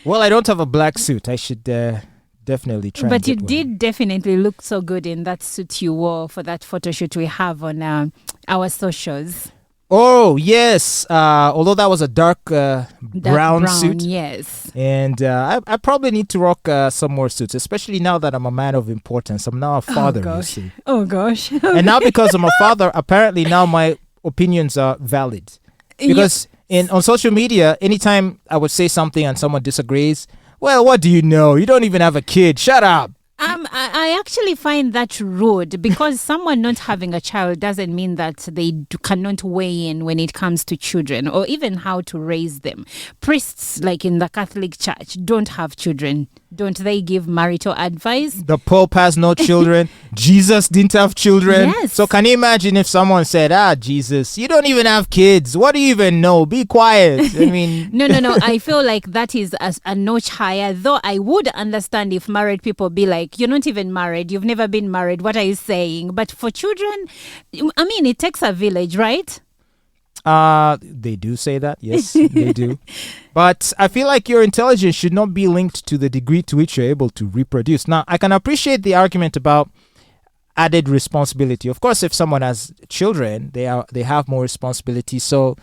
Well, I don't have a black suit. I should definitely try. But and you get did one. definitely look so good in that suit you wore for that photo shoot we have on our socials. Oh yes. Although that was a dark Dark brown suit. Yes. And I probably need to rock some more suits, especially now that I'm a man of importance. I'm now a father, you gosh. see. Oh gosh. And now because I'm a father, apparently now my opinions are valid. Because on social media, anytime I would say something and someone disagrees, well, what do you know? You don't even have a kid. Shut up. I actually find that rude because someone not having a child doesn't mean that they cannot weigh in when it comes to children or even how to raise them. Priests, like in the Catholic Church, don't have children. Don't they give marital advice? The Pope has no children. Jesus didn't have children. Yes. So can you imagine if someone said, Jesus, you don't even have kids. What do you even know? Be quiet. I mean... No. I feel like that is a notch higher. Though I would understand if married people be like, you're not even married. You've never been married. What are you saying? But for children, I mean, it takes a village, right? They do say that. Yes, they do. But I feel like your intelligence should not be linked to the degree to which you're able to reproduce. Now, I can appreciate the argument about added responsibility. Of course, if someone has children, they have more responsibility. So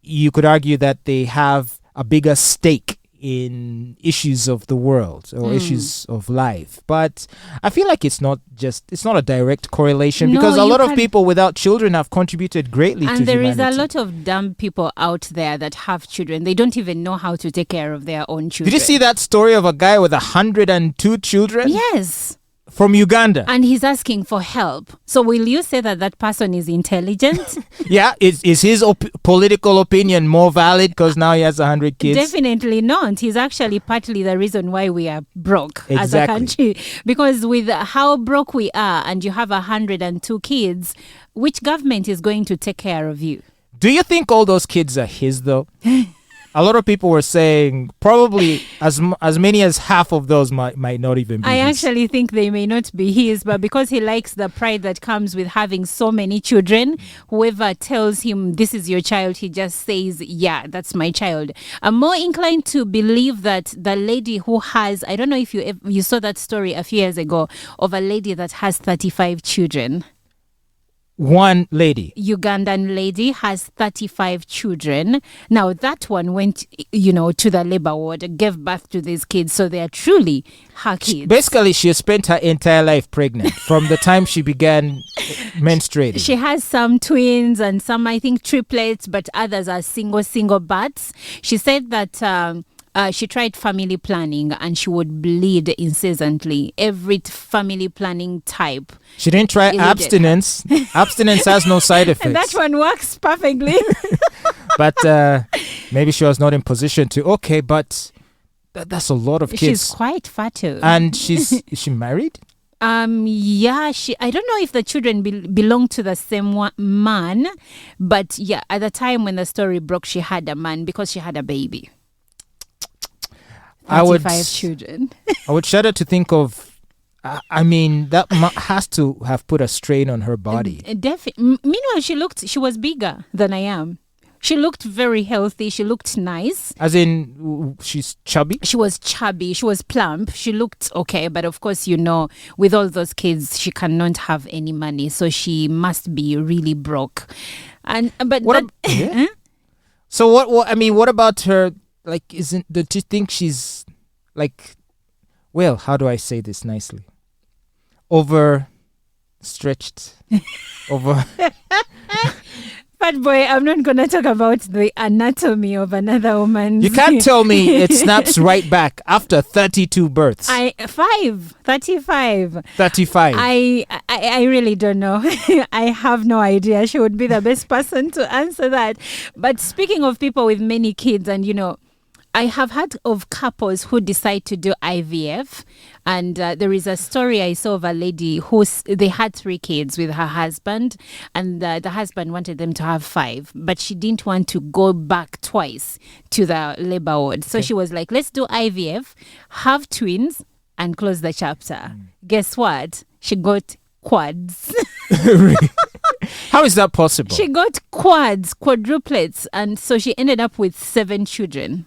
you could argue that they have a bigger stake in issues of the world or issues of life. But I feel like it's not a direct correlation because a lot of people without children have contributed greatly to humanity. And there is a lot of dumb people out there that have children. They don't even know how to take care of their own children. Did you see that story of a guy with 102 children? Yes. From Uganda. And he's asking for help. So will you say that person is intelligent? Yeah. Is his political opinion more valid because now he has 100 kids? Definitely not. He's actually partly the reason why we are broke as a country. Because with how broke we are and you have 102 kids, which government is going to take care of you? Do you think all those kids are his though? A lot of people were saying probably as many as half of those might not even be his. Actually think they may not be his, but because he likes the pride that comes with having so many children, whoever tells him this is your child, he just says, yeah, that's my child. I'm more inclined to believe that the lady who has, I don't know if you saw that story a few years ago of a lady that has 35 children. One lady. Ugandan lady has 35 children. Now that one went, to the labor ward, gave birth to these kids. So they are truly her kids. Basically, she has spent her entire life pregnant from the time she began menstruating. She has some twins and some, I think, triplets, but others are single births. She said that she tried family planning and she would bleed incessantly. Every family planning type. She didn't try abstinence. Abstinence has no side effects. And that one works perfectly. But maybe she was not in position to. Okay, but that's a lot of kids. She's quite fertile. And is she married? Yeah, I don't know if the children belong to the same man, but yeah, at the time when the story broke, she had a man because she had a baby. 35 children. I would shudder to think of. I mean, that has to have put a strain on her body. Meanwhile, she was bigger than I am. She looked very healthy. She looked nice. As in, she's chubby? She was chubby. She was plump. She looked okay. But of course, with all those kids, she cannot have any money. So she must be really broke. So what about her? Like, do you think she's like, well, how do I say this nicely? Overstretched. Fatboy, I'm not going to talk about the anatomy of another woman. You can't tell me it snaps right back after 32 births. 35. 35. I really don't know. I have no idea. She would be the best person to answer that. But speaking of people with many kids and, I have heard of couples who decide to do IVF, and there is a story I saw of a lady they had 3 kids with her husband, and the husband wanted them to have 5, but she didn't want to go back twice to the labor ward. So she was like, let's do IVF, have twins, and close the chapter. Guess what? She got quads. How is that possible? She got quadruplets, and so she ended up with 7 children.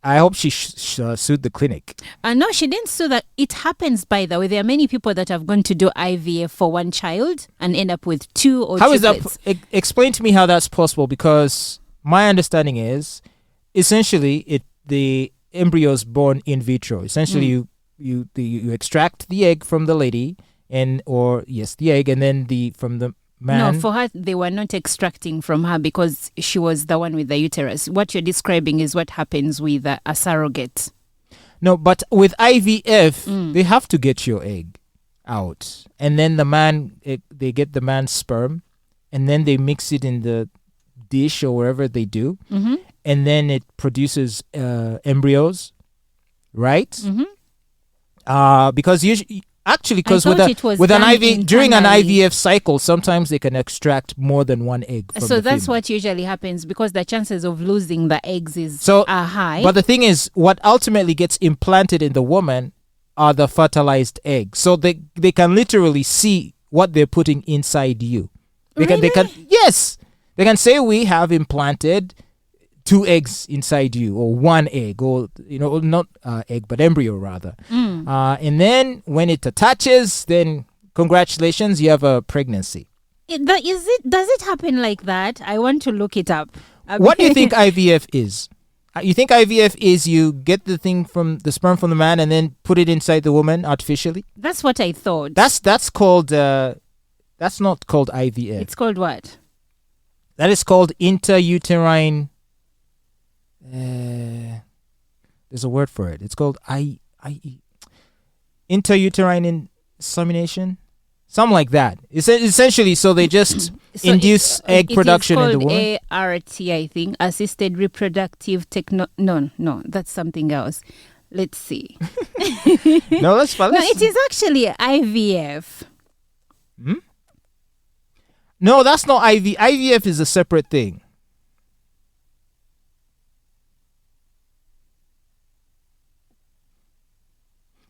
I hope she sued the clinic. No, she didn't sue that. It happens, by the way. There are many people that have gone to do IVF for one child and end up with two or How is triplets. that? Explain to me how that's possible, because my understanding is essentially the embryo is born in vitro. Essentially, you extract the egg from the lady the egg, and then from the man. No, for her, they were not extracting from her because she was the one with the uterus. What you're describing is what happens with a surrogate. No, but with IVF, they have to get your egg out, and then they get the man's sperm, and then they mix it in the dish or wherever they do, and then it produces embryos, right? Because usually. Actually, because with an during an IVF cycle, sometimes they can extract more than one egg from so that's female. what usually happens, because the chances of losing the eggs are high. But the thing is, what ultimately gets implanted in the woman are the fertilized eggs. So they can literally see what they're putting inside you. They can yes. They can say, we have implanted 2 eggs inside you, or 1 egg, or not egg but embryo rather. And then when it attaches, then congratulations, you have a pregnancy. Does it happen like that? I want to look it up. What do you think IVF is? You think IVF is you get the sperm from the man and then put it inside the woman artificially? That's what I thought. That's called that's not called IVF. It's called what? That is called intrauterine. There's a word for it. It's called intrauterine insemination, something like that. It's essentially, so they just induce egg production in the woman. It is called ART, I think, assisted reproductive No, that's something else. Let's see. No, that's fine. No, it is actually IVF. No, that's not IVF is a separate thing.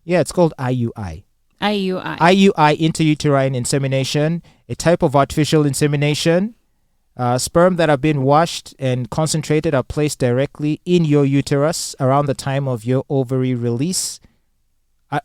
Yeah, it's called IUI. IUI, intrauterine insemination, a type of artificial insemination. Sperm that have been washed and concentrated are placed directly in your uterus around the time of your ovary release.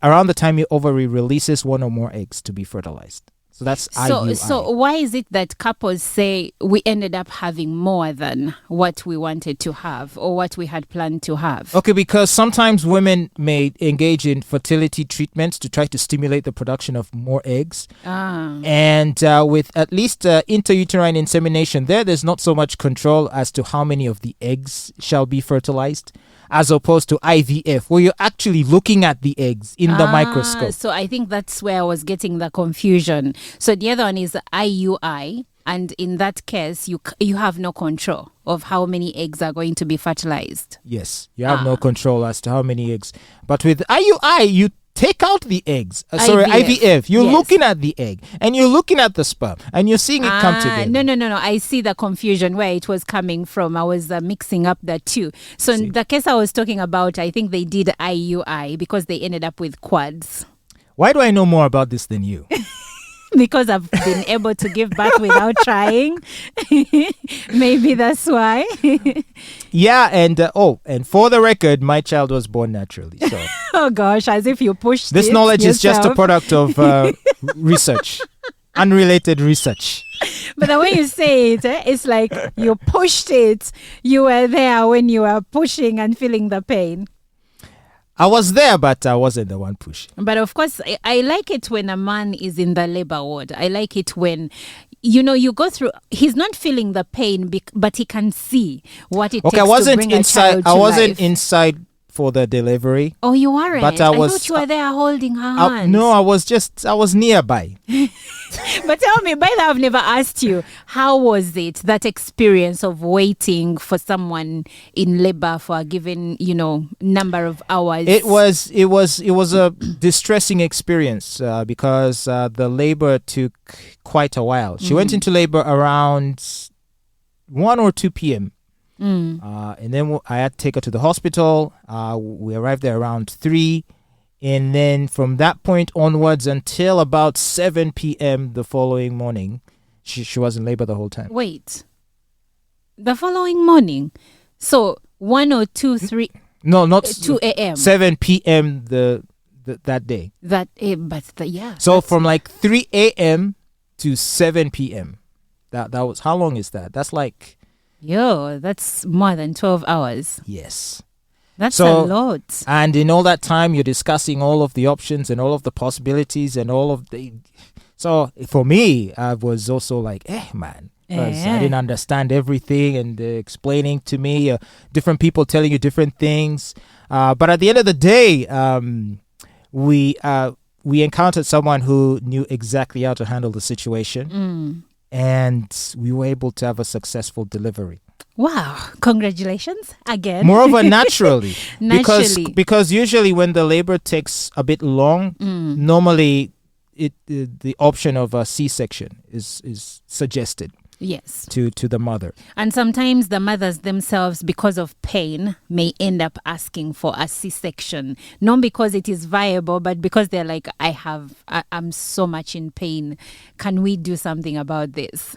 Around the time your ovary releases 1 or more eggs to be fertilized. So that's IUI. So why is it that couples say we ended up having more than what we wanted to have or what we had planned to have? Okay, because sometimes women may engage in fertility treatments to try to stimulate the production of more eggs. And with at least intrauterine insemination, there's not so much control as to how many of the eggs shall be fertilized, as opposed to IVF, where you're actually looking at the eggs in the microscope. So I think that's where I was getting the confusion. So the other one is IUI, and in that case, you have no control of how many eggs are going to be fertilized. Yes, you have no control as to how many eggs. But with IUI, you take out the eggs. IVF. You're looking at the egg, and you're looking at the sperm, and you're seeing it come together. No. I see the confusion where it was coming from. I was mixing up the two. So in the case I was talking about, I think they did IUI because they ended up with quads. Why do I know more about this than you? Because I've been able to give birth without trying. Maybe that's why. Yeah, and for the record, my child was born naturally. So oh gosh, as if you pushed this knowledge yourself. is just a product of research, unrelated research. But the way you say it, it's like you pushed it. You were there when you were pushing and feeling the pain. I was there, but I wasn't the one pushing. But of course, I like it when a man is in the labor ward. I like it when, you go through, he's not feeling the pain, but he can see what it takes to bring a child to I wasn't life. inside for the delivery. Oh, you weren't? But I thought you were there holding her hands. No, I was nearby. But tell me, by the way, I've never asked you, how was it, that experience of waiting for someone in labor for a given, number of hours? It was a distressing experience because the labor took quite a while. She went into labor around 1 or 2 p.m. And then I had to take her to the hospital. We arrived there around 3. And then from that point onwards until about 7 p.m. the following morning, she was in labor the whole time. Wait. The following morning? So 1 or 2, 3... No, not 2 a.m. 7 p.m. That day. Yeah. So from like 3 a.m. to 7 p.m. That was, how long is that? That's like, that's more than 12 hours. yes. That's So, a lot. And in all that time, you're discussing all of the options and all of the possibilities and all of the. So for me, I was also like, man, because I didn't understand everything, and explaining to me, different people telling you different things. But at the end of the day, we encountered someone who knew exactly how to handle the situation, and we were able to have a successful delivery. Wow. Congratulations again. Moreover, naturally. Naturally. Because usually when the labor takes a bit long, normally the option of a C-section is suggested. Yes. To the mother. And sometimes the mothers themselves, because of pain, may end up asking for a C-section. Not because it is viable, but because they're like, I'm so much in pain. Can we do something about this?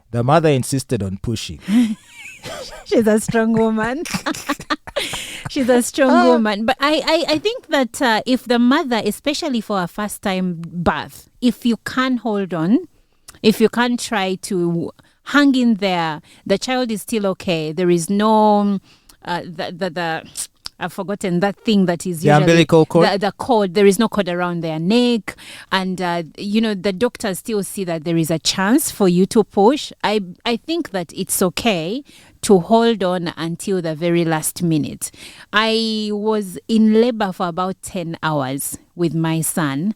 The mother insisted on pushing. She's a strong woman. She's a strong woman. But I think that if the mother, especially for a first-time birth, if you can hold on, if you can try to hang in there, the child is still okay. There is no I've forgotten that thing that is usually the umbilical cord. The cord. There is no cord around their neck, and the doctors still see that there is a chance for you to push. I think that it's okay to hold on until the very last minute. I was in labor for about 10 hours with my son.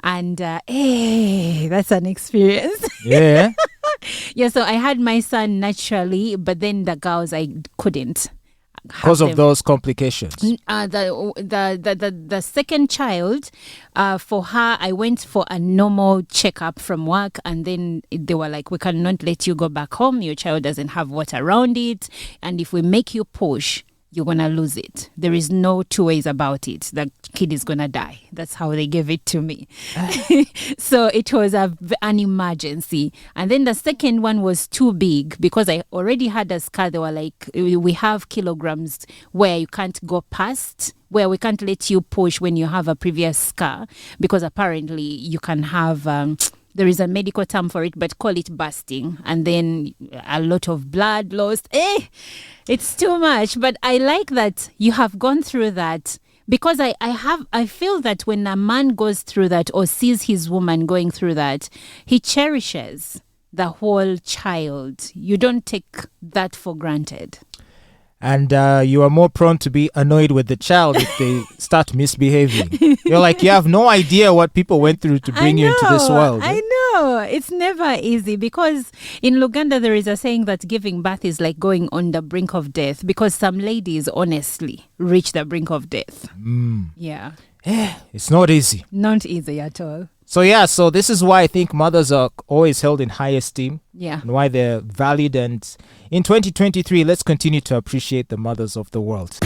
And that's an experience. Yeah. Yeah, so I had my son naturally, but then the girls, I couldn't. Because of those complications. The second child, for her, I went for a normal checkup from work, and then they were like, we cannot let you go back home. Your child doesn't have water around it. And if we make you push, you're going to lose it. There is no two ways about it. The kid is going to die. That's how they gave it to me. So it was an emergency. And then the second one was too big because I already had a scar. They were like, we have kilograms where you can't go past, where we can't let you push when you have a previous scar, because apparently you can have... there is a medical term for it, but call it busting. And then a lot of blood lost. It's too much. But I like that you have gone through that, because I feel that when a man goes through that or sees his woman going through that, he cherishes the whole child. You don't take that for granted. And you are more prone to be annoyed with the child if they start misbehaving. You're like, you have no idea what people went through to bring you into this world. I know. It's never easy, because in Luganda there is a saying that giving birth is like going on the brink of death, because some ladies honestly reach the brink of death. Yeah. It's not easy. Not easy at all. So this is why I think mothers are always held in high esteem. Yeah. And why they're valued. And in 2023, let's continue to appreciate the mothers of the world.